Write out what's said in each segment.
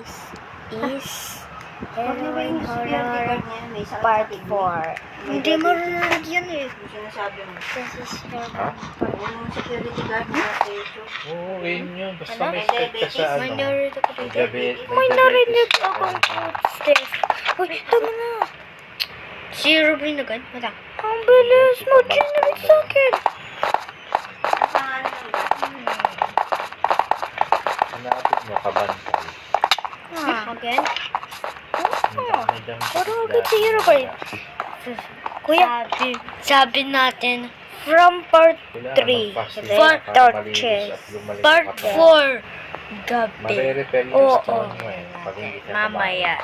This is Halloween Horror Part 4. Hindi marunod yan eh. Yung sinasabi mo. This is Halloween Ha? Part 4. Yung security guard mo sa ito. Oo, yun yun. Basta Ano? may step ka sa May ano. narinig ako May dito. diabetes. May narinig akong footsteps. Uy, tama na. Si Robin agad. Mata. Ang bilis mo, chinamit sa akin. Ang pangalan ng Hanapin mo, kabantay. Again? Oh, May dami sa pero bigla. agad si Robin. Kuya, sabi natin, from part Kailangan 3, mag-fasting part para malinis 13, at lumalim part ang katawan. 4, gabi. Mare-repel yung Oo. stone mo eh. Pag hindi ka Mamaya.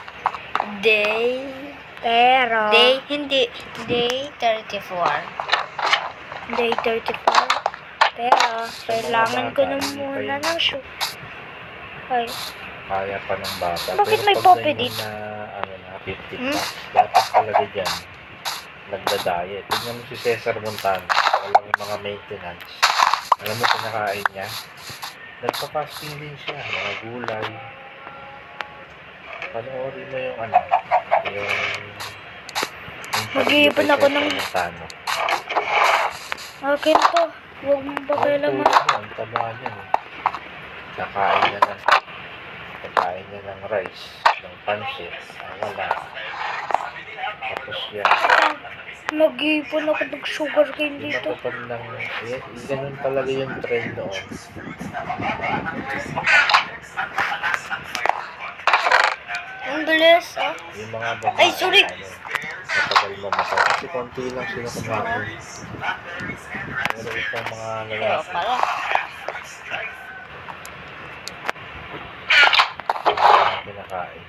Day, pero, hindi, day 34. Day 34. Pero, kailangan ko na muna ng shoe. Ay, kaya pa ng bata. Bakit Pero may pag poppy ganyan dito? na, ano na, 50 plus, dapat talaga dyan, nagda-diet. Tignan mo si Cesar Montano, walang mga maintenance. Alam mo, kinakain niya, nagpa-fasting din siya, mga gulay. Panoorin mo yung ano, yung Mag-iipon ako ng- Montano. akin to. Huwag mong pakialaman. Ang taba niya, eh. Kakain niya ng rice, ng pancit, wala. Tapos yan, Mag-iipon ako ng sugar cane dito. pinatupad ng, ganun talaga yung trend noon. Ang bilis, ah. Yung mga babae, Ay, sorry. matagal mamatay. Kasi konti lang sila kumain. Pero itong mga Pero lalaki, pala. mga kinakain.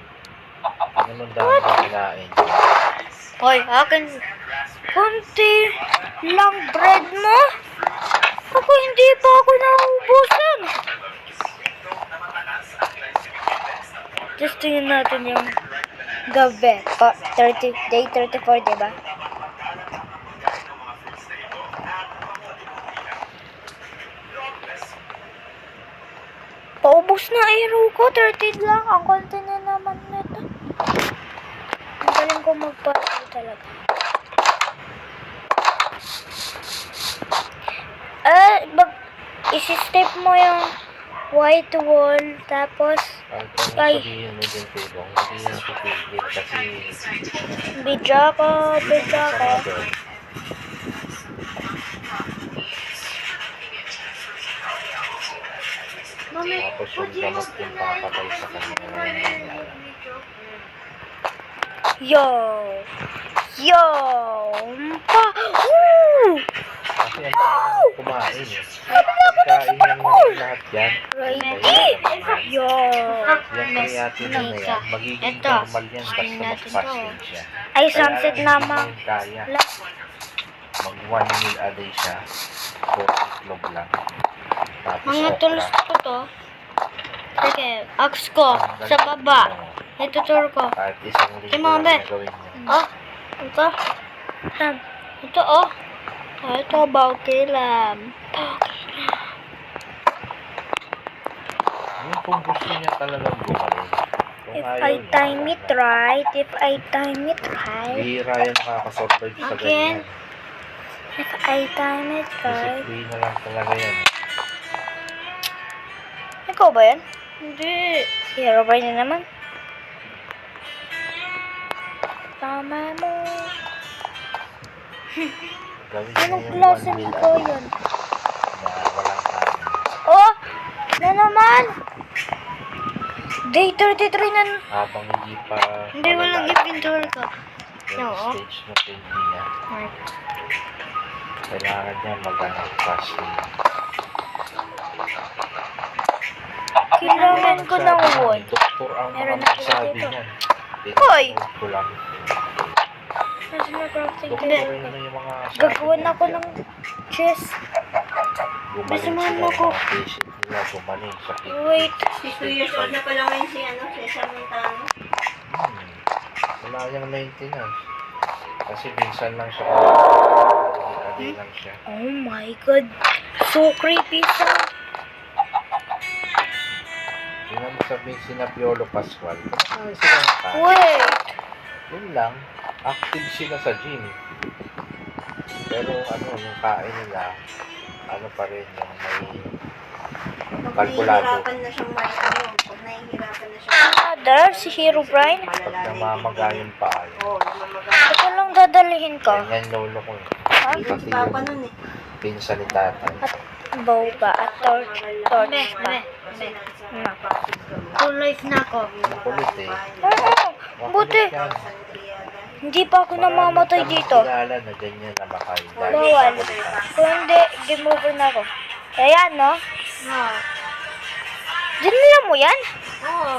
Ano nung dami na kinain? Hoy, akin. Kunti lang bread mo? Ako hindi pa ako nauubusan. Just tingnan natin yung gabi. Day 34, diba? Paubos na arrow ko. 13 lang. Ang konti na naman nito. Ang galing ko magpapal talaga. Isi-step mo yung white wall. Tapos, Kahit anong Ay. sabihin mo dyan, Tibong, hindi yan titigil kasi bidya ko. tapos yung gamot yung papatay sa kanya. Yo! Yo! Pa! Woo! Kasi ang dami kumain eh. Kain lang naman lahat yan. Ready? Yo! Yung creatine na yan, magiging Ito. normal yan basta Try natin mag-fasting siya. Ay, sunset Kaya na hindi ma. mo yun kaya. Mag 1 meal a day siya. 4 itlog lang. Tapos Mga okra. tools ko to. Sige, axe ko. Sa baba. Ituturo ko. Kahit isang linggo Kay Mama lang Beth. gawin niya. Oh, ito. Ito, oh. Ito, bawkilam. Yung kung gusto niya talagang gumaling. Kung If ayaw I niya, time wala it na. right, if I time it right, Bihira yan nakakasurvive sa Again. ganyan. if I time it right. Disiplina lang talaga yan. Ikaw ba yan? Hindi. Si Robert na naman. Tama mo. Gawin niya Anong yung klase 1 meal ko a day yun? na walang kanin. Oh! Na naman! Day 33 na. Habang hindi pa Hindi, walang malalayo inventory ko. yung Oo. stage ng baby niya. Kailangan niya mag-fasting. Kailangan ko ng wood. Doktor ang Meron mga na sabi dito. niyan. Hoy! Tinatawag ko lang. Nasa na crafting Doktor table yun ko. na yung mga sabi Gagawin niyan. ako ng chest. Gumaling Gusto mo sila, ako? mga patient nila gumaling sa kidney. Wait. 2 years old na pala ngayon si Cesar Montano. Wala yung maintenance. Kasi minsan lang siya kumakain. Lang siya. Oh my god. So creepy siya. Yun ang sabi may sina Piolo Pascual. Kumakain sila ng kain. Wait. Yun lang. Active sila sa gym. Pero ano, yung kain nila, ano pa rin yung may Pag kalkulado. nahihirapan na siyang may ano, pag nahihirapan na siya. Another, si Hero Brian. Pag namamaga yung paa. Oo, namamaga. Ito lang dadalhin ko. Ganyan lolo ko. Ha? Hindi si Papa nun eh. Pinsan ni tatay. At bow ba? At torch pa. Kasi nasa practice kami. Full life na ako. Kulit eh. Oo, buti. Yan. Hindi pa ako namamatay Maraming dito. kilala na ganyan na makain. Dahil Bawal. sa kulitan. Kung hindi, game over na ako. Ayan, no? Dinala mo yan? Oo.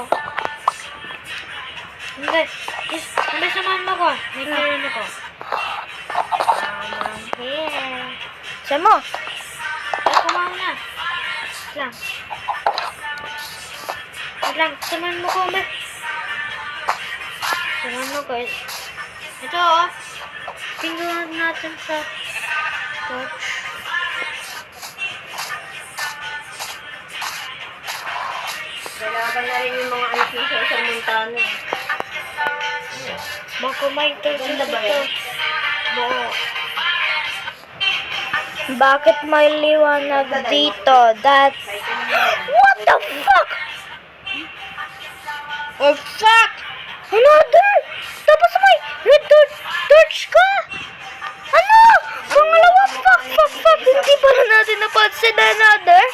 Hindi. Hindi, samahan mo ko. May karoon ako. Here. Saan mo? Ay, samahan na. Wait lang. Wait lang. Samahan mo ko, Mek. Samahan mo ko. Ito, oh. Pinduhan natin sa torch. Lalaban na rin yung mga anak niya sa isang Montano. Ayan. Baka may torch Ganda ba dito. yan? Oo. Bakit may liwanag dito? That... What the fuck? Oh, fuck! Another! Tapos may red torch ka! Ano? Pangalawa, fuck! Hindi pa na natin napansin na another?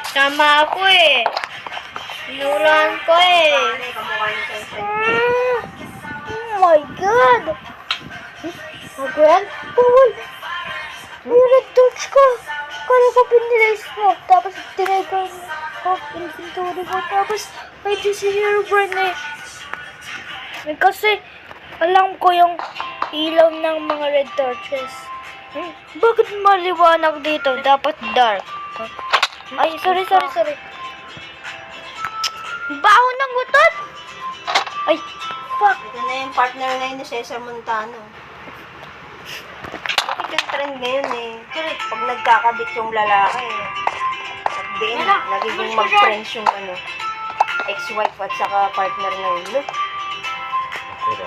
Tama ako eh. Inulan ko eh. Ano yung kamukha ni Sunshine? Oh my god! Again? Bawal! May red torch ka! Kala ko pinilays mo. Tapos tinay ko inventory mo. Tapos may si Hero Brian eh. Kasi alam ko yung ilaw ng mga red torches. Bakit maliwanag dito? Dapat dark. Ay, sorry. Baho ng gutot! Ay, fuck! Ito na yung partner na yun ni Cesar Montano. Bakit yung trend ngayon eh? Pag nagkakabit yung lalaki eh. Sabihin, nagiging mag-friends yung ano, ex-wife at saka partner na yun. Look, Pero,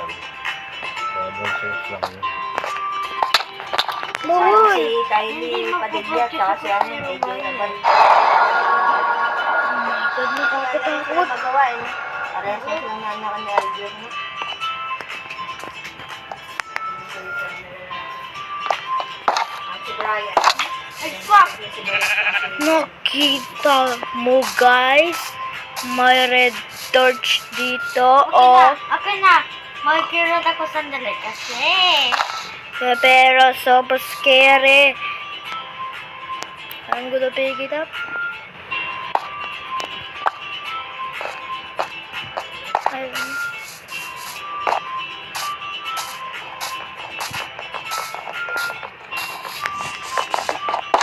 common sense lang yun. sayang Uy! si Kylie Padilla at saka si ano, AJ Naval. God, Ito nakakatakot. magawa eh. Parehas lang nanaka ni Alger, no? Si Brian. Ay, fuck! Si Brian. Nakita mo guys? May red torch dito. Okay na. Magkirot ako sandali kasi. Pero super scary. I'm gonna pick it up.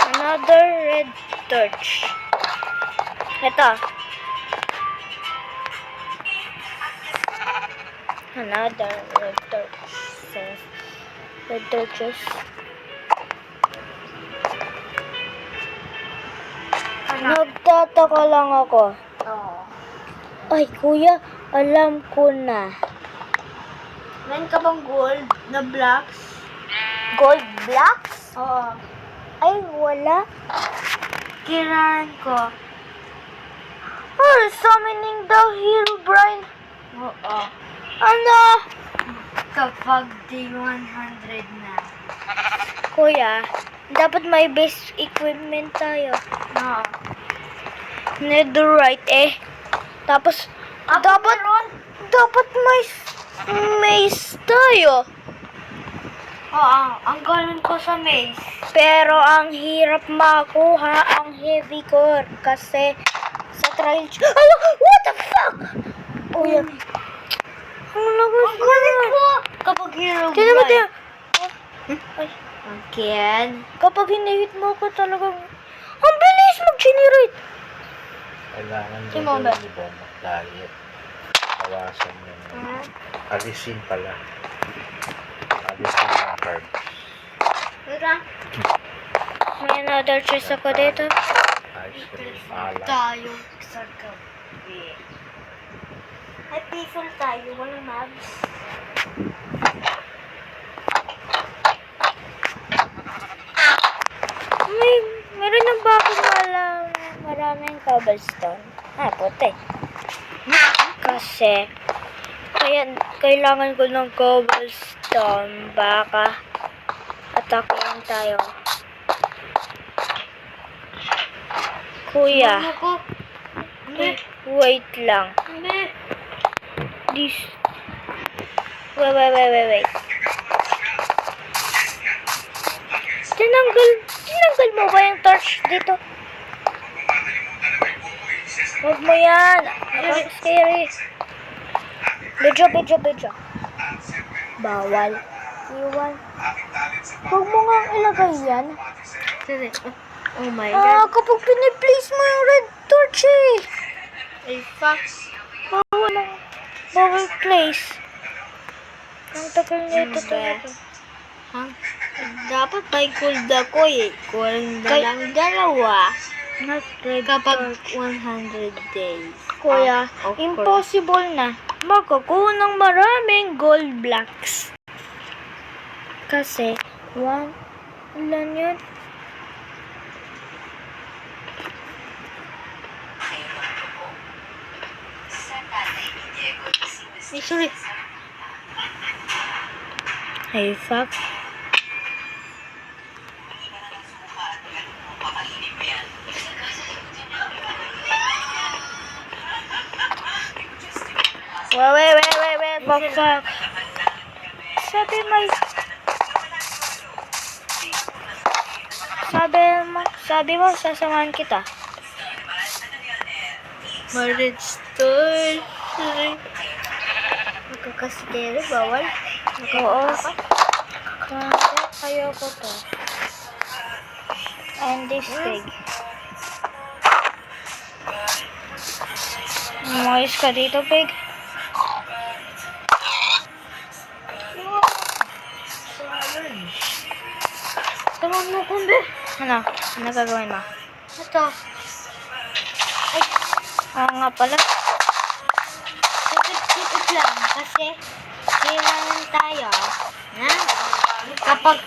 Another red torch. Ito. Another red torch. So, red torches. Nagtataka lang ako. Oo. Ay, kuya, alam ko na. Meron ka bang gold na blocks? Gold blocks? Oo. Ay, wala. Kailangan ko. Oh, summoning the Hero Brian. Oo. Ano? Kapag day 100 na. Kuya, dapat may base equipment tayo. Oo. Netherite eh. Tapos, dapat may maze tayo. Oo, ang galing ko sa maze. Pero ang hirap makuha ang heavy core kasi sa trial. Ano? What the fuck? Oh, yan. Ang lakas na. Kapag hero Tignan mo, bright. tignan. Ay, Again. kapag hinihit mo ko talagang ang bilis mag-generate. Kailangan Si Mama. gawin ni Bomo diet. Bawasan yung alisin pala. Alisin yung carbs. Wait lang. May another chest ako dito. Ice cream, alak. Tayo. Sa gabi. Ay, peaceful tayo. Walang mags. Meron na ba akong maraming cobblestone? Puti. Kasi, kailangan ko ng cobblestone. Baka, atakin tayo. Kuya, Ano ko? wait lang. Hindi. This. Wait. Tinanggal mo ba yung torch dito? Huwag mo yan. Scary. Bedyo. Bawal. Iwan. Huwag mo nga ilagay yan. Sorry. Oh my God. Kapag piniplace mo yung red torch Ay, fuck. Bawal place. Ang tagal nito talaga. Dapat may gold ako eh. Kulang na lang dalawa. Not red Kapag torch. 100 days. Kuya, Of course. impossible na magkukuha ng maraming gold blocks. Kasi, ilan yun? Ay, sorry. Ay, fuck. Wait, fuck. Sabi mo, sasamahan kita. Redstone. Sorry. Magkakastero, bawal? Oo. Ayoko to. And this pig. Umayos ka dito, pig. Tawag mo kumbe. Ano? Ano gagawin mo? Ito. Oo nga pala. Tipid lang. Kasi, kailangan tayo na kapag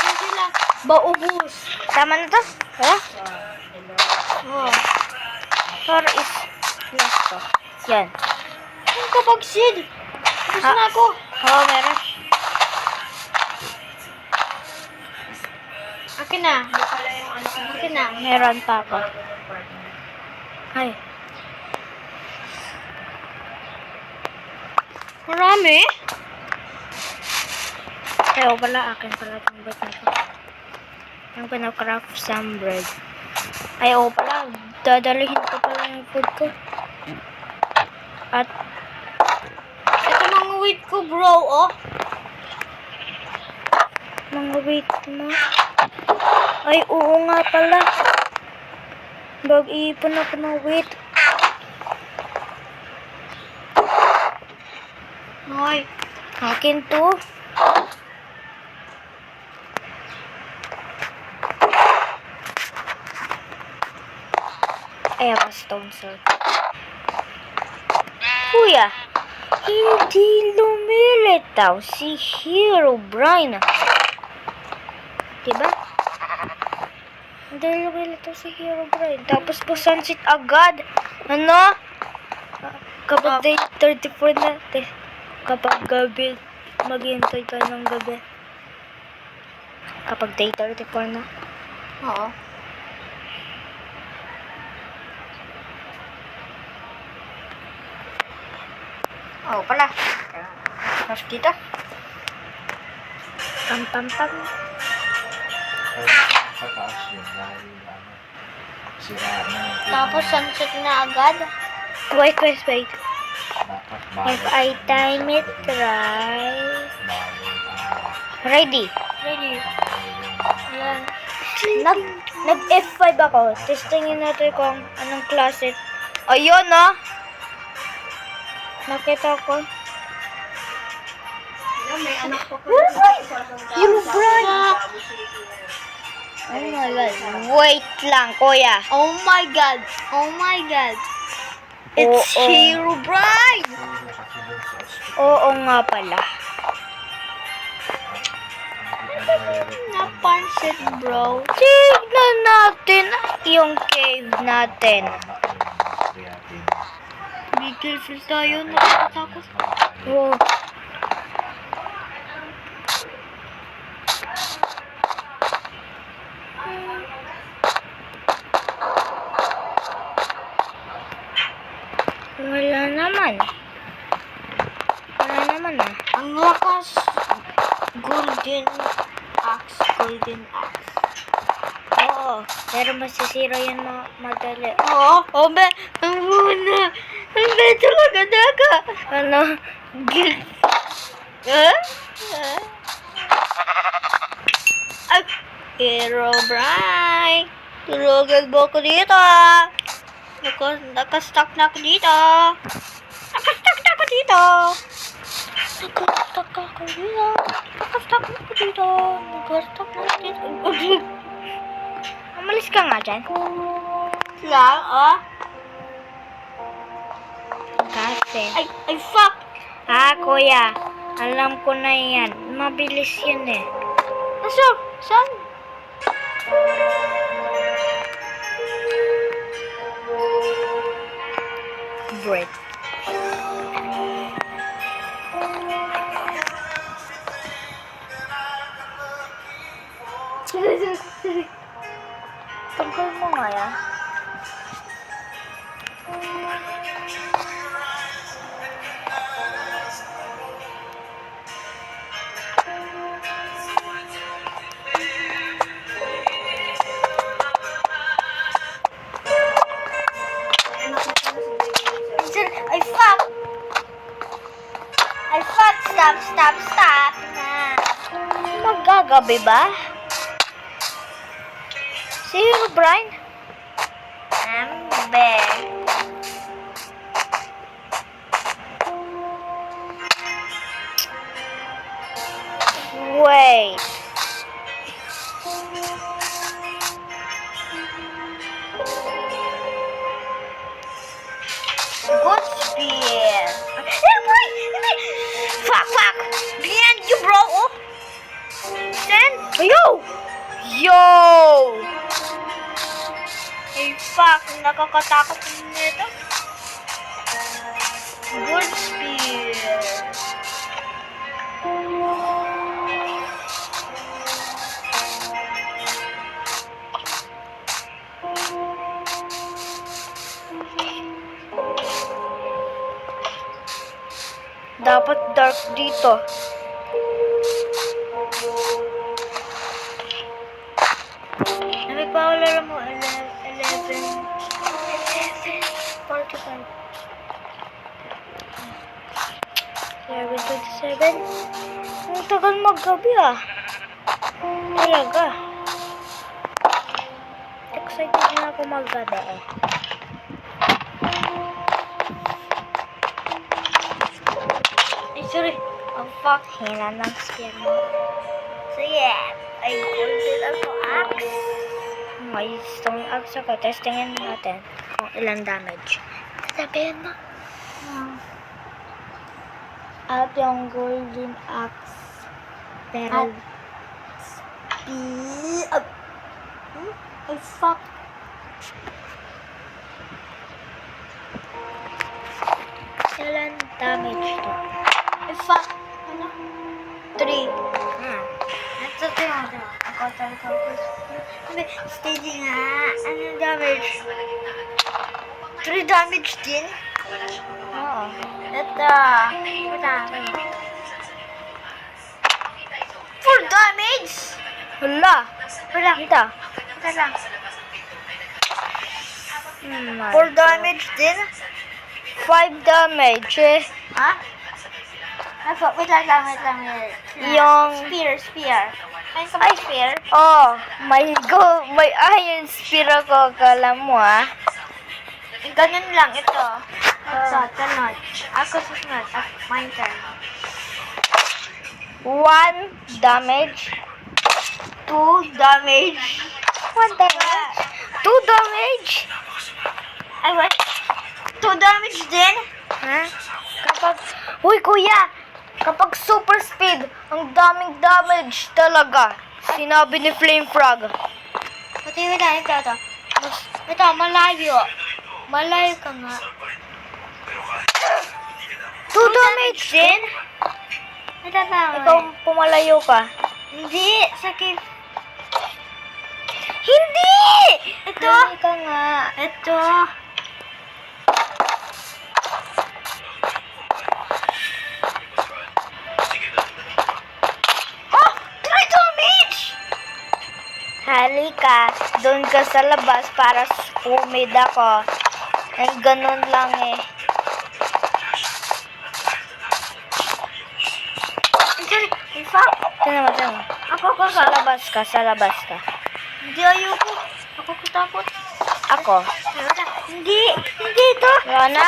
hindi lang baubos. Tama na to? Wala? Oh. Or is last to. Yan. Yung kapag seed. Tapos na ako. Oo, meron. Akin na. Akin na. Meron pa ako. Ay. Marami. Ayaw pala, akin pala itong bread na ito. Yung pinacraft some bread. Ayaw pala, dadalihin ko pala yung food ko. At, Ito mga wheat ko bro, oh. mga wheat mo. Ay, oo nga pala. Mag-iipon ako ng wheat. Hoy. Akin to. Ay, ako stone sword. Kuya, hindi lumilitaw si Herobrine. Diba? Hindi lumilitaw si Herobrine. Tapos po sunset agad. Ano? Kapag day 34 na. Kapag gabi, maghihintay ka ng gabi. Kapag day 34 na. Oo. Oh, pala. Mas dito. Pam. Ay, sa taas yun. Dahil, sira na yung Tapos sunset na agad. Wait. dapat If I time it right. Ready. Ready. Ayan. Nag F5 ako. Testingin natin kung anong klase. Ayun, no? Nakita ko. may anak pa po. Herobrine! Oh my God. Wait lang, kuya. Oh my God. Oh my God. It's Oo. Herobrine. Oo nga pala. Napansin, bro. Tignan natin yung cave natin. Be careful tayo. Nakakatakot. Oh. Wala naman. Wala naman ah. Ang lakas. Golden axe. Golden axe. Oo. Pero masisira yan madali. Oo. Oh, be. Ang muna. Ang medyo magadaga. Ano? Gil. Huh? Ay. Herobrine. Tulugan mo ko dito. Nakastuck na ako dito. Nakastuck na ako dito. Nakastuck ako dito. Nakastuck na ako dito. Nakastuck na ako dito. Umalis ka nga dyan. Lang, ah. Kasi. Ay, fuck. Ah, kuya. Alam ko na yan. Mabilis yan eh. Nasaan? Saan? Bread. Tanggal mo nga yan. Ay, fuck. Ay, fuck. Stop. Magagabi ba? Si Herobrine? Amber. Wait. Good spear. Fuck. Behind you, bro. Oh. Send. Yo! Yo! Ay, fuck. Nakakatakot nito. Good spear. Dapat dark dito. Nabi pa ako laro mo. 11. 45. 7:27. Ang tagal maggabi ah. Talaga. Excited na ako maggabi eh. Ay, sorry. Oh, fuck. Hina ng skin mo. So, yeah. Ay, golden ako axe. May stone axe ako. Testingin natin kung ilang damage. Sabihin mo. At yung golden axe. Pero, Ay, fuck. ilang damage to? Ay, fuck. Ano? 3. Ito talaga. Ako talaga. Steady nga. Anong damage? 3 damage din? Oo. Ito. 4 damage? Wala. Ito. Ito lang. 4 4 damage din? 5 damage eh. Ha? Wait lang. Yung- Spear. Ay, spear. Oh, may iron spear ako. Kala mo ah. Ganyan lang ito. Ito, ganun. Ako susunod. My turn. 1 damage. 2 damage. 1 damage. 2 damage. Ay, what? 2 damage din? Ha? Kapag... Uy, kuya! Kapag super speed, ang daming damage talaga. Sinabi ni Flame Frog. Pati wala, ito. Ito, malayo. Malayo ka nga. 2 damage din? Ito na. Ikaw pumalayo ka. Hindi, sakit. Hindi! Ito. Hindi ka nga. Ito. Oh! 3 damage! Halika, doon ka sa labas para umid ako. Ay, ganun lang eh. Sorry, in fact, Tignan mo. Sa labas ka, sa labas ka. hindi ayoko. Ako katakot. Ako. Hindi ito. Wala na?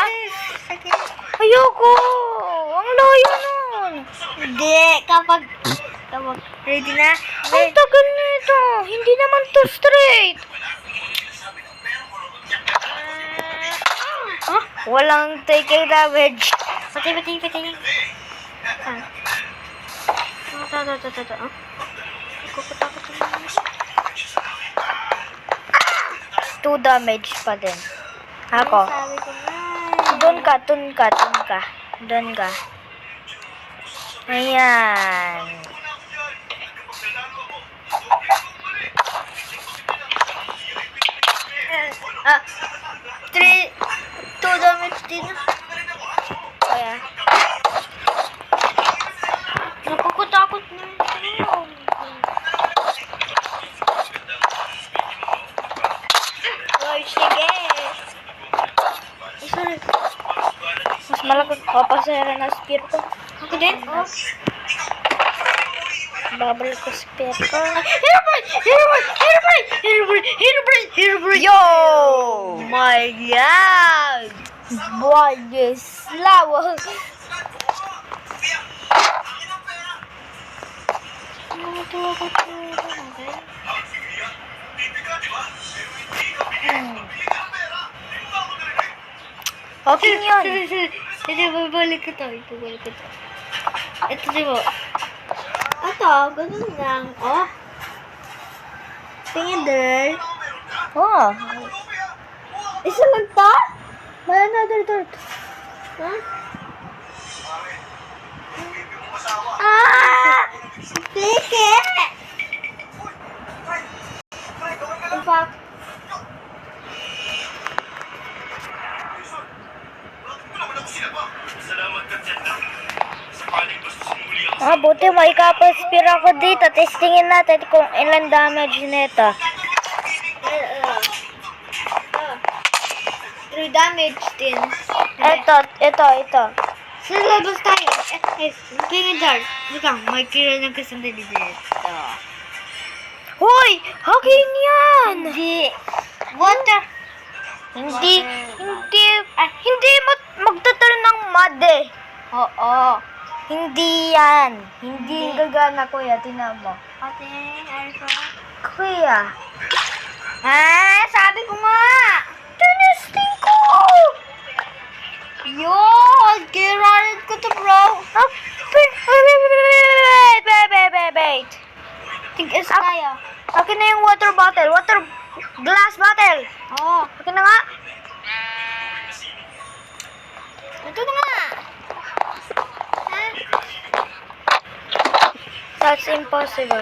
Sakit. Ayoko! Ang layo nun! Hindi, kapag ready na. Ang tagal nito! Hindi naman to straight! Walang taking damage. Pati. Ah. Ito. Ako katakot naman. 2 damage pa din. Ako. Sabi ko na. Doon ka. Doon ka. Ayan. Ah, 2 damage din. Kaya, Nakakatakot na ito. Oh, sige. Sorry. mas malaki papasera na spear ko. Ako din? Oh. Babal ko spear ko. Herobrine! Yo! My God! Boy, yes. Lawa. Okay yun. Hindi, babalik ko to. Ito, di ba? Ito, ganun lang. Oh. Tingin, girl. Oh. Isa lang to? May another dart. Huh? Ah! Sige! In fact, Buti may kapag-spear ako dito. Testingin natin kung ilan damage nito. 3 damage din. Ito. Sa labas tayo. King Jar. Bukang, may kira ng kasandali dito. Hoy! Hakin yan! Hindi. Water. Hindi magtaturn ng mud eh. Oo. Hindi yan. Hindi gagana, kuya. Tinan mo. Ate, Alpha. Kuya. Ah, sabi ko nga. Tinesting ko! Yun! Kirarin ko to, bro. Wait. Tig-is tayo. Akin na yung water bottle. Glass bottle. Oo. Akin na nga. Ito na nga. That's impossible.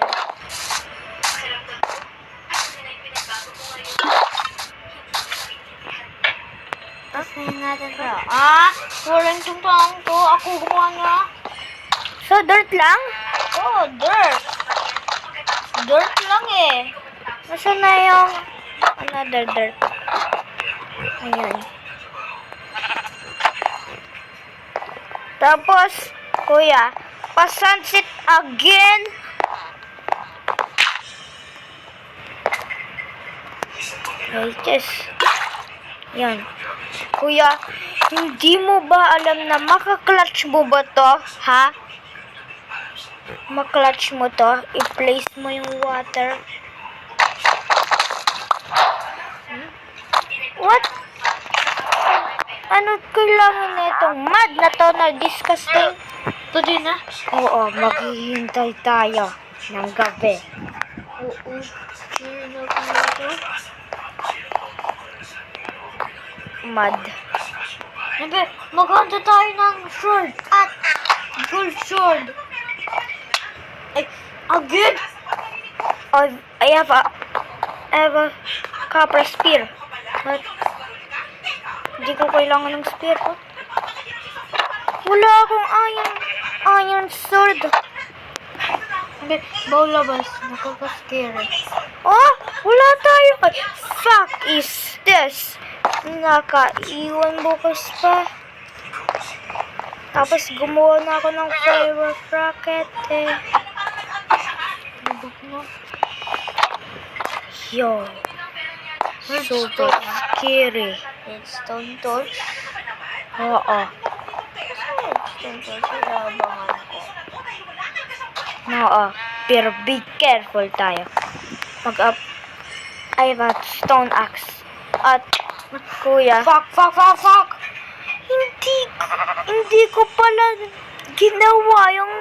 Tasin natin to. Ah, walang tumpang to. Ako gumawa nga. So, dirt lang? Oh, dirt. Dirt lang eh. Nasaan na yung another dirt? Ayan. Tapos, kuya, pa-sunset again. Yes. Yan. Kuya, hindi mo ba alam na makaklatch mo ba to? Ha? Maklatch mo to. I-place mo yung water. What? Ano kailangan na itong mad na to na disgusting? Ito din ah. Oo, maghihintay tayo ng gabi. Oo. Hirap na ito. Mad. Sabi, maghanda tayo ng sword at gold sword. Ay, agad! I have a copper spear. But, hindi ko kailangan ng spear ko. Wala akong iron sword. Sabi, baw labas. Nakaka-scary. Oh, wala tayo. Ay, fuck is this? Nakaiwan bukas pa. Tapos gumawa na ako ng firework rocket eh. Nabak mo. Yo. Super scary. Redstone torch. Oo. Redstone torch, ilabangan ko. Oo. Pero be careful tayo. Mag-up. I have a stone axe. At, kuya. Fuck! Hindi ko pala ginawa yung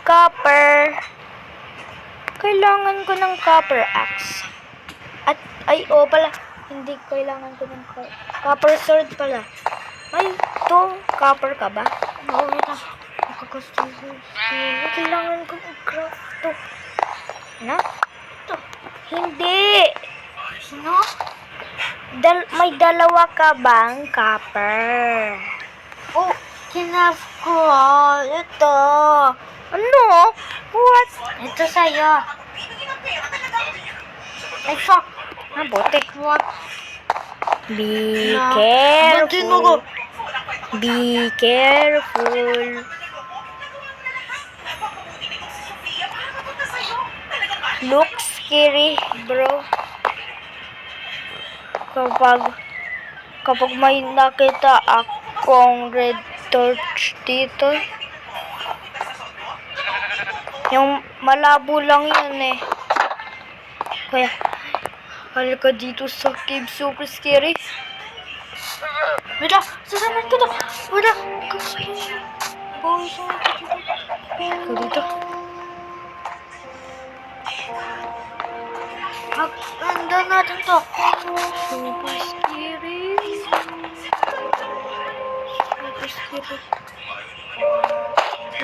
copper. Kailangan ko ng copper axe. At, pala. Hindi kailangan ko ng copper sword pala. Ay, to. Copper ka ba? Oo, ito. Nakaka-scary. Kailangan ko i-craft to. Ano? To. Hindi. Ano? May dalawa ka bang copper? Oh, kinaf ko. Ito. Ano? What? Ito sa'yo. Ay, fuck. Bote. What? Be Bantuin mo ko. careful. Be careful. Look scary, bro. Kapag may nakita akong red torch dito. Yung malabo lang yun eh. Kaya, halika dito sa cave, super scary. Wala, sasama ko to. Wala. Halika dito. Handa natin to. Super scary. Super scary.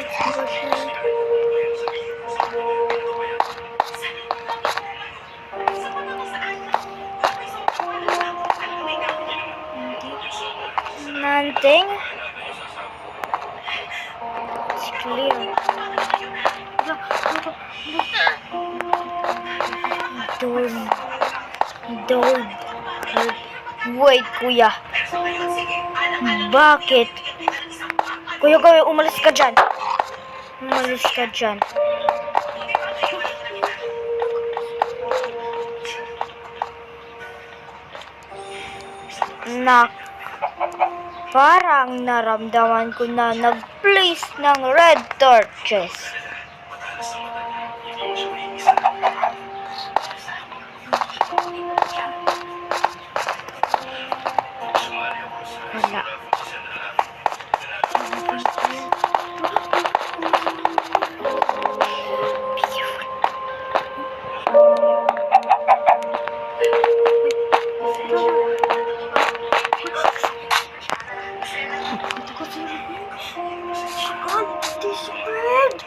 Super scary. Nothing. It's clear. Don't. Wait, kuya. Bakit? Kuya, umalis ka dyan. Umalis ka dyan. Parang naramdaman ko na nag-place ng red torches. Wala. God, this bread.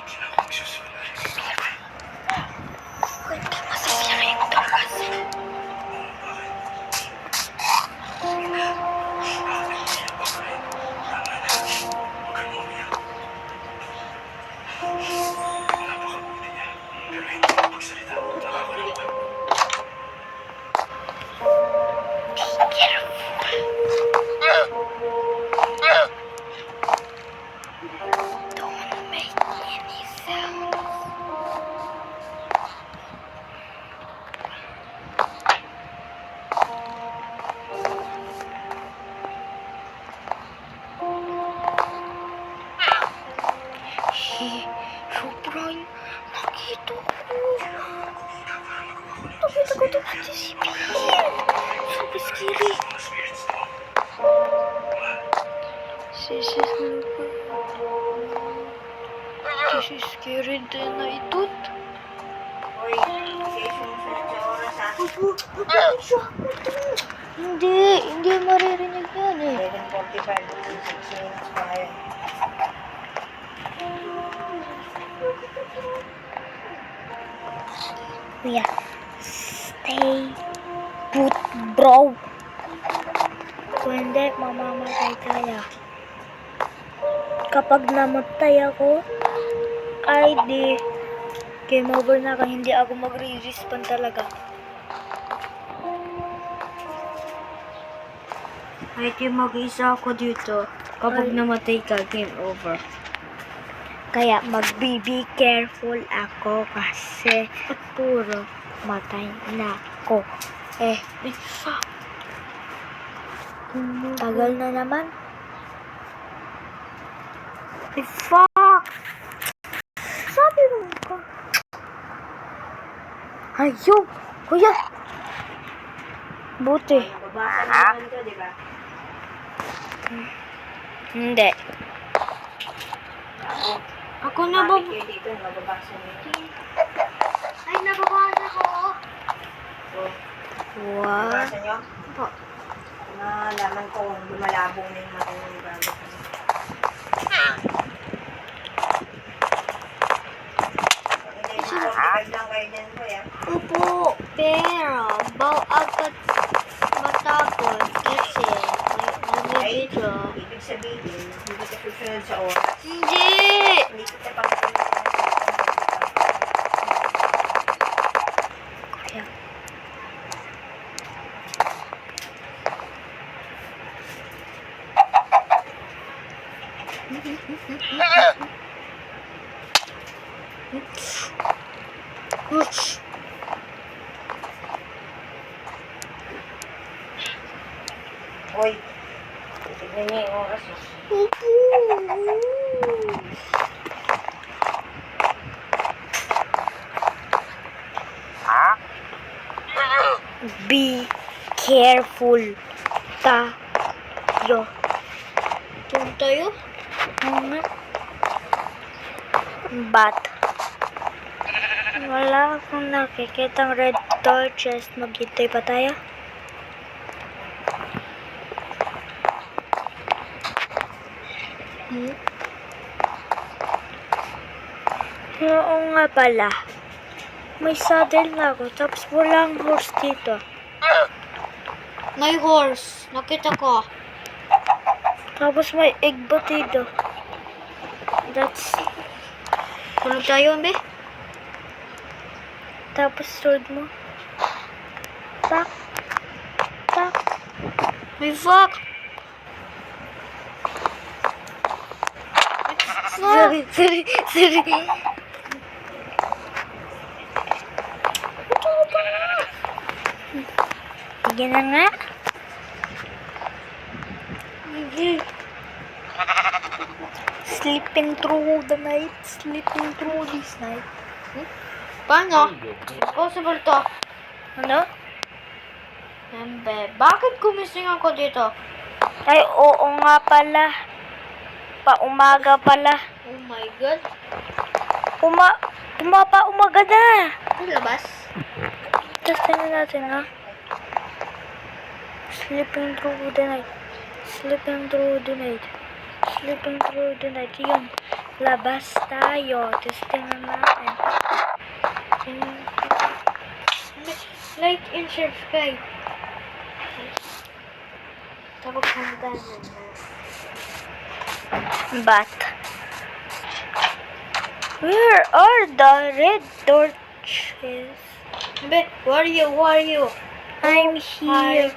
Super scary. This is scary din na ito. Uy, sige, sumusunod sa oras ha. Hindi maririnig yan eh. 11:45, 6 minutes pa ngayon. Kuya, stay put, bro. Kung hindi, mamamatay tayo. Kapag namatay ako, ay di, game over na ka. Hindi ako magre-respawn talaga. Ay, di mag-isa ako dito. Kapag namatay ka, game over. Kaya mag-be careful ako kasi puro matay na ako. Fuck. Tagal na naman. Fuck! Sabi mo ka. Ayaw! Kuya! Buti. Mababasa naman ito, di ba? Hindi. Ako na ba? Bakit kayo dito, mababasa nito. Ay, nababasa ko. So, Wow. mababasa nyo? Po. Nalaman ko kung lumalabo na yung mga yung gamit. Hindi, 45 lang kayo dyan po, yan. Opo, pero agad matapos kasi may video. Ibig sabihin, hindi ka susunod sa oras. Hindi! Hindi kita pang Kuya. Uch. Hoy, tignan niya yung oras. Be careful tayo. Doon tayo? But wala akong nakikitang red torches. Maghintay pa tayo. Oo nga pala. May saddle na ako. Tapos walang horse dito. May horse. Nakita ko. Tapos may egg batido. That's... Kulog tayo, be? Tapos sword mo. Tak. Tak. May fuck! Sorry. Sige na nga. Sleeping through the night. Sleeping through this night. Paano? Possible to. Ano? Embe, bakit gumising ako dito? Ay, oo nga pala. Paumaga pala. Oh my god. Umaga na. Ang labas. Testin na natin, ha? Sleeping through the night. Sleeping through the night. Sleeping through the night. Yun. Labas tayo. Testin na natin. Like and subscribe. Tapos handa na. But where are the red torches? Embe, where are you? I'm here.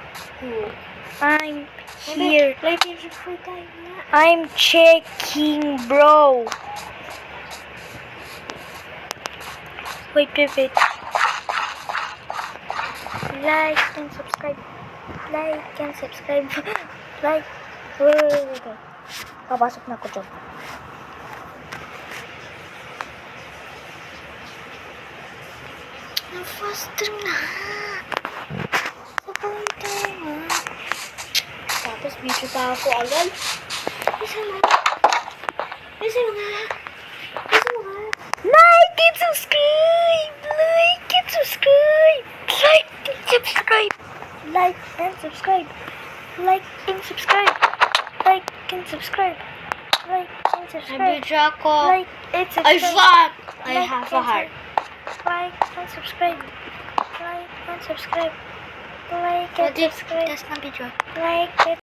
I'm here. Like and subscribe tayo na. I'm checking, bro. Wait. Like and subscribe. Like and subscribe. Like. Wait. Papasok na ako dyan. Faster na. Video pa ako agad. Isa mo. Isa mo nga. Isa mo nga. Like and subscribe! Like and subscribe! Like and subscribe! Like and subscribe! Like and subscribe! Like and subscribe! Like and subscribe! Nabidyo ako. Like and I subscribe! thought I Like have a and heart. Like and subscribe! Like and subscribe! Like and Pwede, subscribe! test na video. Like and